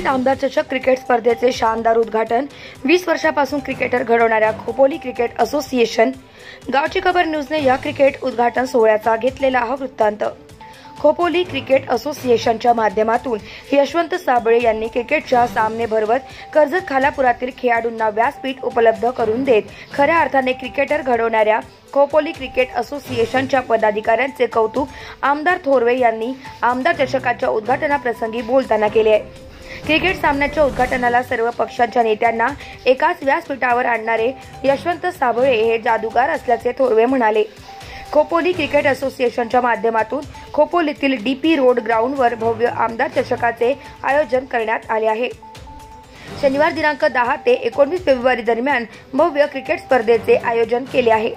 खोपोलीत आमदार चषक क्रिकेट स्पर्धेचे शानदार उद्घाटन। 20 वर्षापासून क्रिकेटर घडवणाऱ्या खोपोली क्रिकेट असोसिएशन गावची खबर न्यूजने या क्रिकेट उद्घाटन सोहळ्याचा घेतलेला हा वृत्तांत। खोपोली क्रिकेट असोसिएशनच्या माध्यमातून यशवंत साबळे यांनी क्रिकेटच्या सामने भरवत कर्जत खालापुरातील खेळाडूंना व्यासपीठ उपलब्ध करून देत खऱ्या अर्थाने क्रिकेटर घडवणाऱ्या खोपोली क्रिकेट असोसिएशनच्या पदाधिकाऱ्यांचे कौतुक आमदार थोरवे यांनी आमदार चषकाच्या उद्घाटनाप्रसंगी बोलताना केले आहे। क्रिकेट सामन्याच्या उद्घाटनाला सर्व पक्षांच्या नेत्यांना एकाच व्यासपीठावर आणणारे यशवंत साबळे हे जादूगार असल्याचे थोरवे म्हणाले। खोपोली क्रिकेट असोसिएशनच्या माध्यमातून खोपोलीतील डीपी रोड ग्राउंडवर भव्य आमदार चषकाचे आयोजन करण्यात आले आहे। शनिवार दिनांक 10 ते 19 फेब्रुवारी दरम्यान भव्य क्रिकेट स्पर्धेचे आयोजन केले आहे।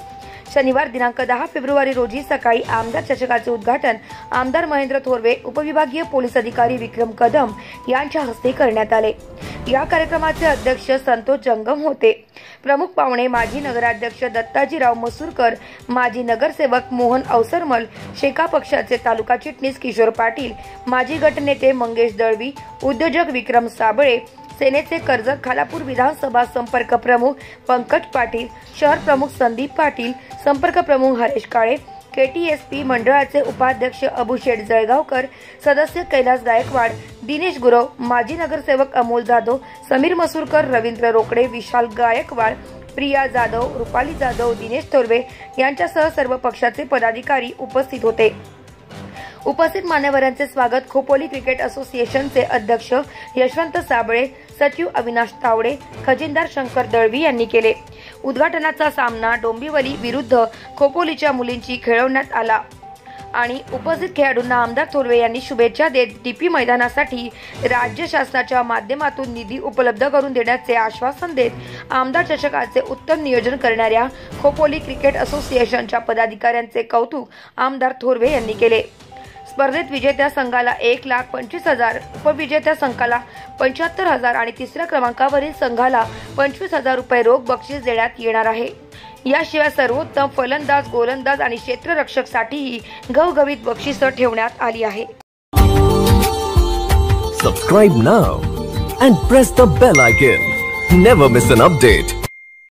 शनिवार दिनांक 10 फेब्रुवारी रोजी सकाळी आमदार चषकाचे उद्घाटन आमदार महेंद्र थोरवे, उपविभागीय पोलीस अधिकारी विक्रम कदम यांच्या हस्ते करण्यात आले। या कार्यक्रमाचे अध्यक्ष संतोष जंगम होते। प्रमुख पाहुणे माजी नगराध्यक्ष दत्ताजीराव मसूरकर, माजी नगरसेवक मोहन अवसरमल, शेका पक्षाचे तालुका चिटणीस किशोर पाटील, माजी गटनेते मंगेश दळवी, उद्योजक विक्रम साबळे, सेनेचे कर्जत खालापूर विधानसभा संपर्क प्रमुख पंकज पाटील, शहर प्रमुख संदीप पाटील, संपर्क प्रमुख हरेश काळे, केटीएसपी मंडळाचे उपाध्यक्ष अबुशेठ जळगावकर, सदस्य कैलास गायकवाड, दिनेश गुरव, माजी नगरसेवक अमोल जाधव, समीर मसूरकर, रवींद्र रोकडे, विशाल गायकवाड, प्रिया जाधव, रुपाली जाधव, दिनेश थोरवे यांच्यासह सर्व पक्षाचे पदाधिकारी उपस्थित होते। उपस्थित मान्यवरांचे स्वागत खोपोली क्रिकेट असोसिएशनचे अध्यक्ष यशवंत साबळे, सचिव अविनाश तावडे, खजिनदार शंकर दळवी यांनी केले। उद्घाटनाचा सामना डोंबिवली विरुद्ध खोपोलीच्या मुलींची खेळवण्यात आला आणि उपस्थित खेळाडूंना आमदार थोरवे यांनी शुभेच्छा देत डीपी मैदानासाठी राज्य शासनाच्या माध्यमातून निधी उपलब्ध करून देण्याचे आश्वासन देत आमदार चषकाचे उत्तम नियोजन करणाऱ्या खोपोली क्रिकेट असोसिएशनच्या पदाधिकाऱ्यांचे कौतुक आमदार थोरवे यांनी केले। स्पर्धेत विजेत्या संघाला 1,25,000, उपविजेत्या संघाला 75,000 आणि तिसऱ्या क्रमांकावरील संघाला 25,000 रुपये रोख बक्षीस देण्यात येणार आहे। याशिवाय सर्वोत्तम फलंदाज, गोलंदाज आणि क्षेत्ररक्षकसाठीही घवघवीत बक्षिसं ठेवण्यात आली आहे। Subscribe now and press the bell icon. Never miss an update.